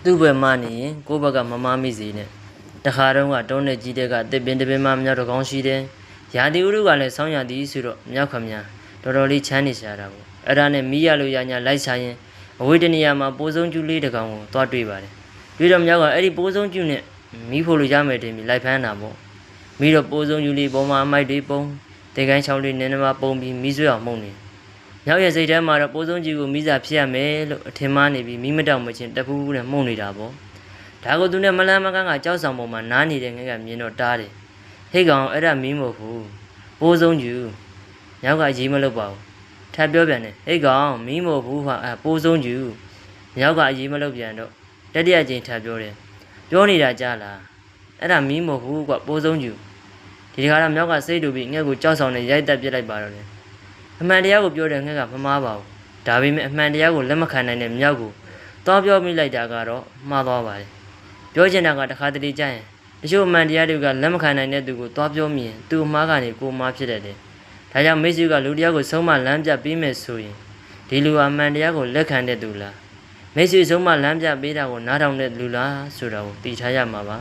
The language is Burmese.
သူ့ဘက်မှနေရင်ကိုယ့်ဘက်ကမမမိစေနဲ့တခါတုန်းကတုံးနဲ့ကြီးတဲ့ကတစ်ပင်တစ်ပင်မှမြောက်တကောင်းရှိတယ်ရာသီဥတုကလည်းဆောင်းရာသီဆိုတော့မြောက်ခမညာတော်တော်လေးချမ်းနေရှာတာပေါ့အဲ့ဒါနဲ့မိရလို့ရညာလိုက်စားရင်အဝေးတနေရာမှာပိုးဆုံးကျူးလေးတကောင်ကိုသွားတွေ့ပါတယ်ပြီးတော့မြောက်ကအဲ့ဒီပိုးဆုံးကျူးနဲ့မိဖို့လို့ရမယ်တင်ပြီးလိုက်ဖမ်းတာပေါ့မိတော့ပိုးဆုံးကျူးလေးပေါ်မှာအမိုက်တွေပုံတေကိုင်းချောင်းလေးနည်းနည်းမှပုံပြီးမိဆွဲအောင်မှုန့်နေမြောက်ရဲ့စိတ်ထဲမှာတော့ပိုးဆုံးကျူးကိုမိစာဖြစ်ရမယ်လို့အထင်မှားနေပြီးမိမတောင်မချင်းတပူးနဲ့မှုန့်နေတာပေါ့ဒါကိုသူနဲ့မလန်းမကန်းကကြောက်ဆောင်ပေါ်မှာနားနေတဲ့ငယ်ကမြင်တော့တားတယ်ဟိတ်ကောင်အဲ့ဒါမင်းမဟုတ်ဘူးပိုးဆုံးကျူညောက်ကရေးမလုပ်ပါဘူးထပ်ပြောပြန်တယ်ဟိတ်ကောင်မင်းမဟုတ်ဘူးဟာပိုးဆုံးကျူညောက်ကရေးမလုပ်ပြန်တော့တတိယကြိမ်ထပ်ပြောတယ်ပြောနေတာကြားလားအဲ့ဒါမင်းမဟုတ်ဘူးကွပိုးဆုံးကျူဒီခါတော့မြောက်ကစိတ်တူပြီးငှက်ကိုကြောက်ဆောင်နဲ့ရိုက်တက်ပြစ်လိုက်ပါတော့တယ်အမှန်တရားကိုပြောတဲ့ငှက်ကမမားပါဘူးဒါပေမဲ့အမှန်တရားကိုလက်မခံနိုင်တဲ့မြောက်ကိုသွားပြောမိလိုက်တာကတော့မှားသွားပါတယ်ပြောချင်တာကတခါတလေကြာရင်တချို့အမှန်တရားတွေကလက်မခံနိုင်တဲ့သူကိုသွားပြောမိရင်သူ့အမားကနေကိုအမားဖြစ်တတ်တယ်ဒါကြောင့်မိတ်ဆွေကလူတရားကိုဆုံးမလမ်းပြပေးမယ်ဆိုရင်ဒီလူအမှန်တရားကိုလက်ခံတဲ့သူလားမိတ်ဆွေဆုံးမလမ်းပြပေးတာကိုနားထောင်တဲ့လူလားဆိုတာကိုသိထားရမှာပါ